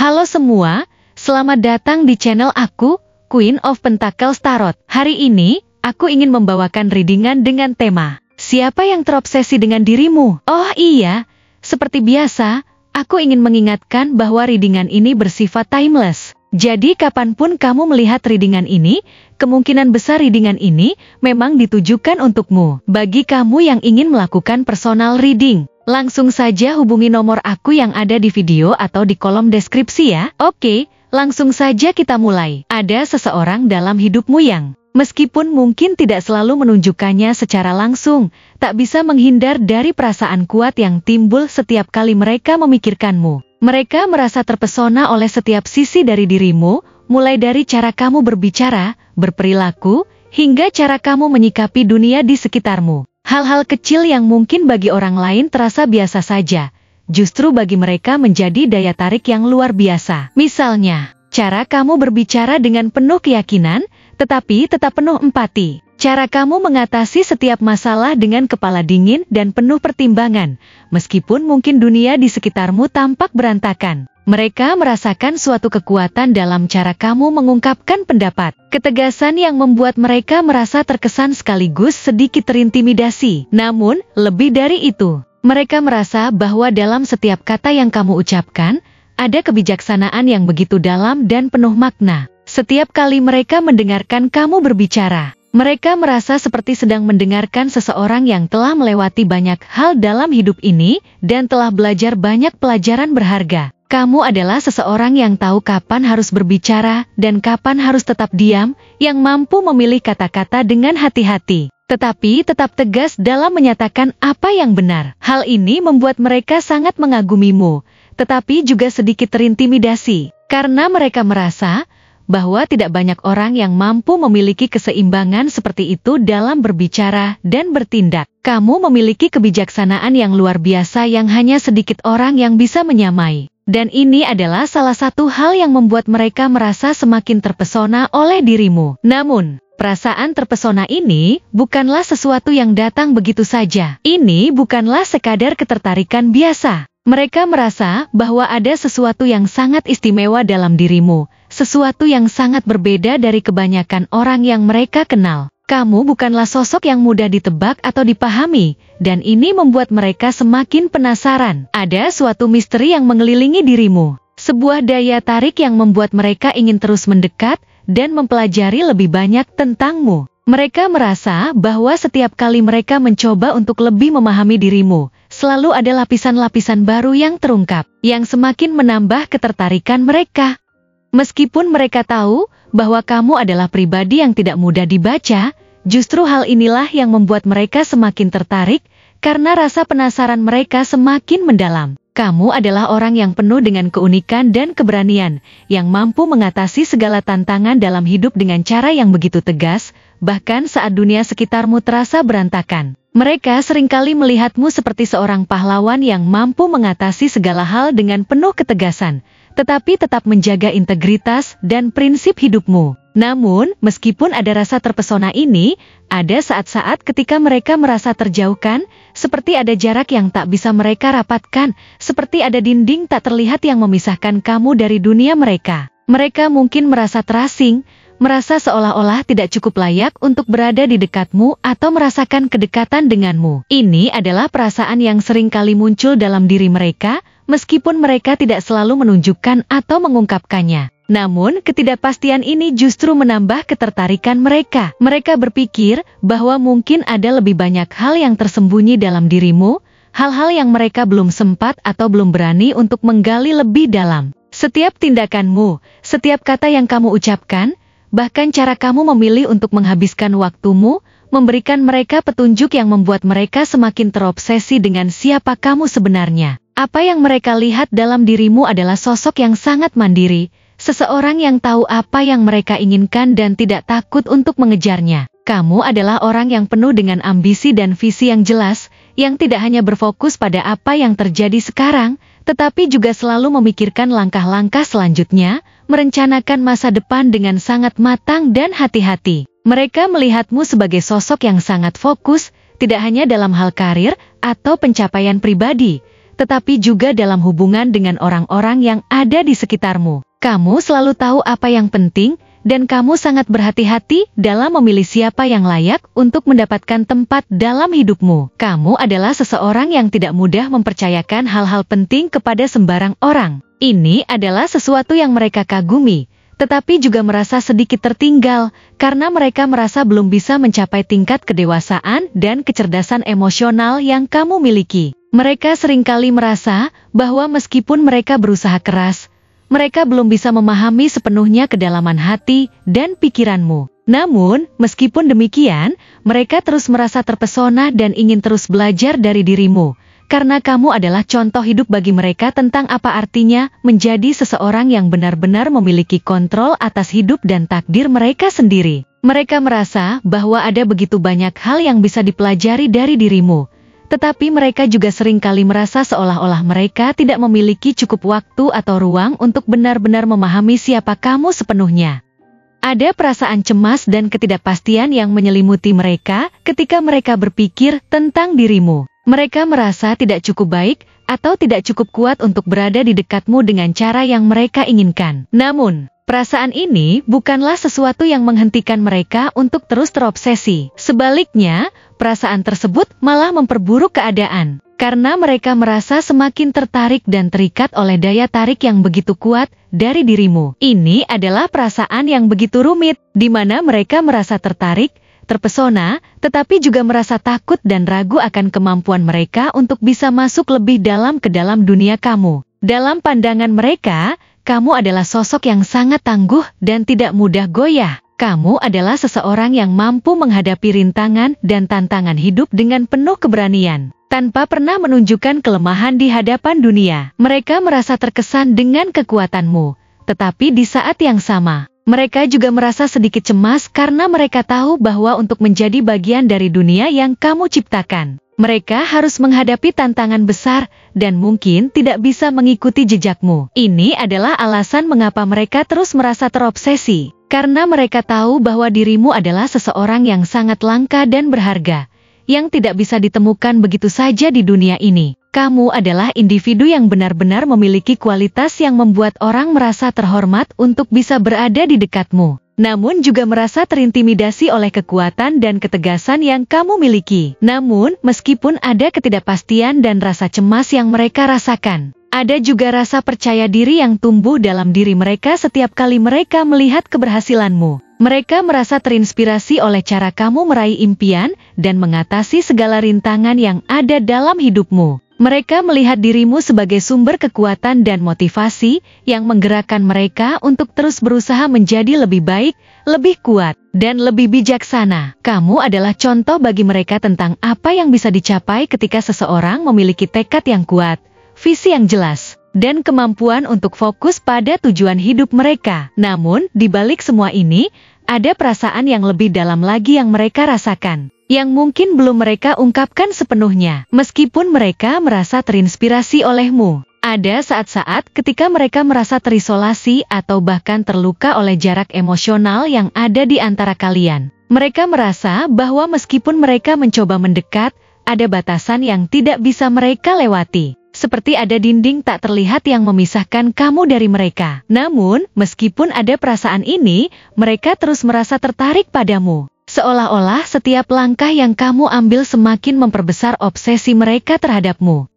Halo semua, selamat datang di channel aku, Queen of Pentacles Tarot. Hari ini, aku ingin membawakan readingan dengan tema, siapa yang terobsesi dengan dirimu? Oh iya, seperti biasa, aku ingin mengingatkan bahwa readingan ini bersifat timeless. Jadi kapanpun kamu melihat readingan ini, kemungkinan besar readingan ini memang ditujukan untukmu. Bagi kamu yang ingin melakukan personal reading, langsung saja hubungi nomor aku yang ada di video atau di kolom deskripsi ya. Oke, langsung saja kita mulai. Ada seseorang dalam hidupmu yang, meskipun mungkin tidak selalu menunjukkannya secara langsung, tak bisa menghindar dari perasaan kuat yang timbul setiap kali mereka memikirkanmu. Mereka merasa terpesona oleh setiap sisi dari dirimu, mulai dari cara kamu berbicara, berperilaku, hingga cara kamu menyikapi dunia di sekitarmu. Hal-hal kecil yang mungkin bagi orang lain terasa biasa saja, justru bagi mereka menjadi daya tarik yang luar biasa. Misalnya, cara kamu berbicara dengan penuh keyakinan, tetapi tetap penuh empati. Cara kamu mengatasi setiap masalah dengan kepala dingin dan penuh pertimbangan, meskipun mungkin dunia di sekitarmu tampak berantakan. Mereka merasakan suatu kekuatan dalam cara kamu mengungkapkan pendapat. Ketegasan yang membuat mereka merasa terkesan sekaligus sedikit terintimidasi. Namun, lebih dari itu, mereka merasa bahwa dalam setiap kata yang kamu ucapkan, ada kebijaksanaan yang begitu dalam dan penuh makna. Setiap kali mereka mendengarkan kamu berbicara, mereka merasa seperti sedang mendengarkan seseorang yang telah melewati banyak hal dalam hidup ini dan telah belajar banyak pelajaran berharga. Kamu adalah seseorang yang tahu kapan harus berbicara dan kapan harus tetap diam, yang mampu memilih kata-kata dengan hati-hati, tetapi tetap tegas dalam menyatakan apa yang benar. Hal ini membuat mereka sangat mengagumimu, tetapi juga sedikit terintimidasi, karena mereka merasa bahwa tidak banyak orang yang mampu memiliki keseimbangan seperti itu dalam berbicara dan bertindak. Kamu memiliki kebijaksanaan yang luar biasa yang hanya sedikit orang yang bisa menyamai. Dan ini adalah salah satu hal yang membuat mereka merasa semakin terpesona oleh dirimu. Namun, perasaan terpesona ini bukanlah sesuatu yang datang begitu saja. Ini bukanlah sekadar ketertarikan biasa. Mereka merasa bahwa ada sesuatu yang sangat istimewa dalam dirimu, sesuatu yang sangat berbeda dari kebanyakan orang yang mereka kenal. Kamu bukanlah sosok yang mudah ditebak atau dipahami, dan ini membuat mereka semakin penasaran. Ada suatu misteri yang mengelilingi dirimu, sebuah daya tarik yang membuat mereka ingin terus mendekat dan mempelajari lebih banyak tentangmu. Mereka merasa bahwa setiap kali mereka mencoba untuk lebih memahami dirimu, selalu ada lapisan-lapisan baru yang terungkap, yang semakin menambah ketertarikan mereka. Meskipun mereka tahu bahwa kamu adalah pribadi yang tidak mudah dibaca, justru hal inilah yang membuat mereka semakin tertarik, karena rasa penasaran mereka semakin mendalam. Kamu adalah orang yang penuh dengan keunikan dan keberanian, yang mampu mengatasi segala tantangan dalam hidup dengan cara yang begitu tegas, bahkan saat dunia sekitarmu terasa berantakan. Mereka seringkali melihatmu seperti seorang pahlawan yang mampu mengatasi segala hal dengan penuh ketegasan, tetapi tetap menjaga integritas dan prinsip hidupmu. Namun, meskipun ada rasa terpesona ini, ada saat-saat ketika mereka merasa terjauhkan, seperti ada jarak yang tak bisa mereka rapatkan, seperti ada dinding tak terlihat yang memisahkan kamu dari dunia mereka. Mereka mungkin merasa terasing, merasa seolah-olah tidak cukup layak untuk berada di dekatmu atau merasakan kedekatan denganmu. Ini adalah perasaan yang sering kali muncul dalam diri mereka, meskipun mereka tidak selalu menunjukkan atau mengungkapkannya. Namun, ketidakpastian ini justru menambah ketertarikan mereka. Mereka berpikir bahwa mungkin ada lebih banyak hal yang tersembunyi dalam dirimu, hal-hal yang mereka belum sempat atau belum berani untuk menggali lebih dalam. Setiap tindakanmu, setiap kata yang kamu ucapkan, bahkan cara kamu memilih untuk menghabiskan waktumu, memberikan mereka petunjuk yang membuat mereka semakin terobsesi dengan siapa kamu sebenarnya. Apa yang mereka lihat dalam dirimu adalah sosok yang sangat mandiri, seseorang yang tahu apa yang mereka inginkan dan tidak takut untuk mengejarnya. Kamu adalah orang yang penuh dengan ambisi dan visi yang jelas, yang tidak hanya berfokus pada apa yang terjadi sekarang, tetapi juga selalu memikirkan langkah-langkah selanjutnya, merencanakan masa depan dengan sangat matang dan hati-hati. Mereka melihatmu sebagai sosok yang sangat fokus, tidak hanya dalam hal karir atau pencapaian pribadi, tetapi juga dalam hubungan dengan orang-orang yang ada di sekitarmu. Kamu selalu tahu apa yang penting, dan kamu sangat berhati-hati dalam memilih siapa yang layak untuk mendapatkan tempat dalam hidupmu. Kamu adalah seseorang yang tidak mudah mempercayakan hal-hal penting kepada sembarang orang. Ini adalah sesuatu yang mereka kagumi, tetapi juga merasa sedikit tertinggal karena mereka merasa belum bisa mencapai tingkat kedewasaan dan kecerdasan emosional yang kamu miliki. Mereka seringkali merasa bahwa meskipun mereka berusaha keras, mereka belum bisa memahami sepenuhnya kedalaman hati dan pikiranmu. Namun, meskipun demikian, mereka terus merasa terpesona dan ingin terus belajar dari dirimu, karena kamu adalah contoh hidup bagi mereka tentang apa artinya menjadi seseorang yang benar-benar memiliki kontrol atas hidup dan takdir mereka sendiri. Mereka merasa bahwa ada begitu banyak hal yang bisa dipelajari dari dirimu, tetapi mereka juga seringkali merasa seolah-olah mereka tidak memiliki cukup waktu atau ruang untuk benar-benar memahami siapa kamu sepenuhnya. Ada perasaan cemas dan ketidakpastian yang menyelimuti mereka ketika mereka berpikir tentang dirimu. Mereka merasa tidak cukup baik atau tidak cukup kuat untuk berada di dekatmu dengan cara yang mereka inginkan. Namun, perasaan ini bukanlah sesuatu yang menghentikan mereka untuk terus terobsesi. Sebaliknya, perasaan tersebut malah memperburuk keadaan, karena mereka merasa semakin tertarik dan terikat oleh daya tarik yang begitu kuat dari dirimu. Ini adalah perasaan yang begitu rumit, di mana mereka merasa tertarik, terpesona, tetapi juga merasa takut dan ragu akan kemampuan mereka untuk bisa masuk lebih dalam ke dalam dunia kamu. Dalam pandangan mereka, kamu adalah sosok yang sangat tangguh dan tidak mudah goyah. Kamu adalah seseorang yang mampu menghadapi rintangan dan tantangan hidup dengan penuh keberanian, tanpa pernah menunjukkan kelemahan di hadapan dunia. Mereka merasa terkesan dengan kekuatanmu, tetapi di saat yang sama, mereka juga merasa sedikit cemas karena mereka tahu bahwa untuk menjadi bagian dari dunia yang kamu ciptakan, mereka harus menghadapi tantangan besar dan mungkin tidak bisa mengikuti jejakmu. Ini adalah alasan mengapa mereka terus merasa terobsesi, karena mereka tahu bahwa dirimu adalah seseorang yang sangat langka dan berharga, yang tidak bisa ditemukan begitu saja di dunia ini. Kamu adalah individu yang benar-benar memiliki kualitas yang membuat orang merasa terhormat untuk bisa berada di dekatmu, namun juga merasa terintimidasi oleh kekuatan dan ketegasan yang kamu miliki. Namun, meskipun ada ketidakpastian dan rasa cemas yang mereka rasakan, ada juga rasa percaya diri yang tumbuh dalam diri mereka setiap kali mereka melihat keberhasilanmu. Mereka merasa terinspirasi oleh cara kamu meraih impian dan mengatasi segala rintangan yang ada dalam hidupmu. Mereka melihat dirimu sebagai sumber kekuatan dan motivasi yang menggerakkan mereka untuk terus berusaha menjadi lebih baik, lebih kuat, dan lebih bijaksana. Kamu adalah contoh bagi mereka tentang apa yang bisa dicapai ketika seseorang memiliki tekad yang kuat, visi yang jelas, dan kemampuan untuk fokus pada tujuan hidup mereka. Namun, di balik semua ini, ada perasaan yang lebih dalam lagi yang mereka rasakan, yang mungkin belum mereka ungkapkan sepenuhnya. Meskipun mereka merasa terinspirasi olehmu, ada saat-saat ketika mereka merasa terisolasi atau bahkan terluka oleh jarak emosional yang ada di antara kalian. Mereka merasa bahwa meskipun mereka mencoba mendekat, ada batasan yang tidak bisa mereka lewati. Seperti ada dinding tak terlihat yang memisahkan kamu dari mereka. Namun, meskipun ada perasaan ini, mereka terus merasa tertarik padamu. Seolah-olah setiap langkah yang kamu ambil semakin memperbesar obsesi mereka terhadapmu.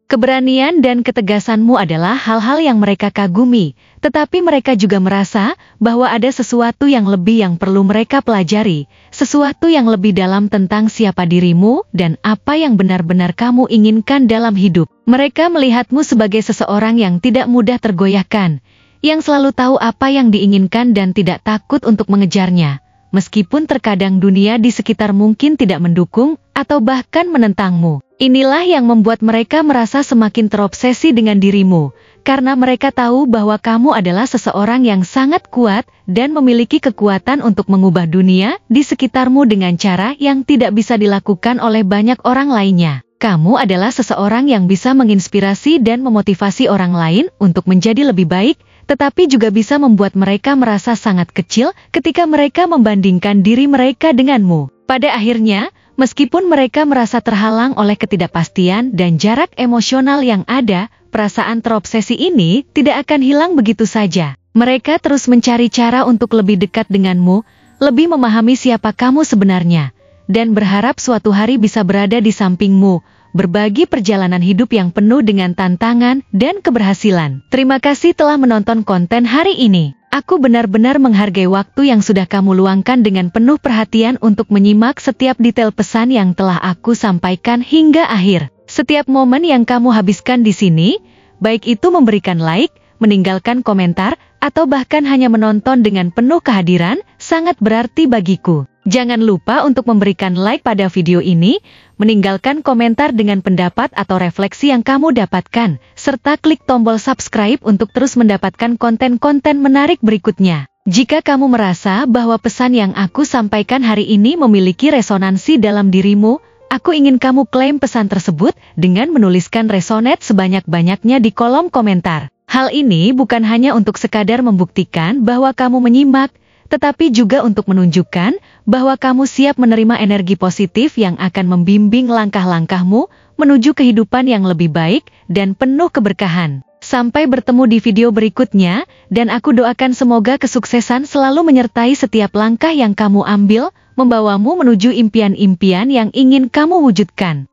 Keberanian dan ketegasanmu adalah hal-hal yang mereka kagumi, tetapi mereka juga merasa bahwa ada sesuatu yang lebih yang perlu mereka pelajari, sesuatu yang lebih dalam tentang siapa dirimu dan apa yang benar-benar kamu inginkan dalam hidup. Mereka melihatmu sebagai seseorang yang tidak mudah tergoyahkan, yang selalu tahu apa yang diinginkan dan tidak takut untuk mengejarnya, meskipun terkadang dunia di sekitar mungkin tidak mendukung atau bahkan menentangmu. Inilah yang membuat mereka merasa semakin terobsesi dengan dirimu, karena mereka tahu bahwa kamu adalah seseorang yang sangat kuat dan memiliki kekuatan untuk mengubah dunia di sekitarmu dengan cara yang tidak bisa dilakukan oleh banyak orang lainnya. Kamu adalah seseorang yang bisa menginspirasi dan memotivasi orang lain untuk menjadi lebih baik, tetapi juga bisa membuat mereka merasa sangat kecil ketika mereka membandingkan diri mereka denganmu. Pada akhirnya, Meskipun mereka merasa terhalang oleh ketidakpastian dan jarak emosional yang ada, perasaan terobsesi ini tidak akan hilang begitu saja. Mereka terus mencari cara untuk lebih dekat denganmu, lebih memahami siapa kamu sebenarnya, dan berharap suatu hari bisa berada di sampingmu, berbagi perjalanan hidup yang penuh dengan tantangan dan keberhasilan. Terima kasih telah menonton konten hari ini. Aku benar-benar menghargai waktu yang sudah kamu luangkan dengan penuh perhatian untuk menyimak setiap detail pesan yang telah aku sampaikan hingga akhir. Setiap momen yang kamu habiskan di sini, baik itu memberikan like, meninggalkan komentar, atau bahkan hanya menonton dengan penuh kehadiran, sangat berarti bagiku. Jangan lupa untuk memberikan like pada video ini, meninggalkan komentar dengan pendapat atau refleksi yang kamu dapatkan, serta klik tombol subscribe untuk terus mendapatkan konten-konten menarik berikutnya. Jika kamu merasa bahwa pesan yang aku sampaikan hari ini memiliki resonansi dalam dirimu, aku ingin kamu klaim pesan tersebut dengan menuliskan resonate sebanyak-banyaknya di kolom komentar. Hal ini bukan hanya untuk sekadar membuktikan bahwa kamu menyimak, tetapi juga untuk menunjukkan bahwa kamu siap menerima energi positif yang akan membimbing langkah-langkahmu menuju kehidupan yang lebih baik dan penuh keberkahan. Sampai bertemu di video berikutnya, dan aku doakan semoga kesuksesan selalu menyertai setiap langkah yang kamu ambil, membawamu menuju impian-impian yang ingin kamu wujudkan.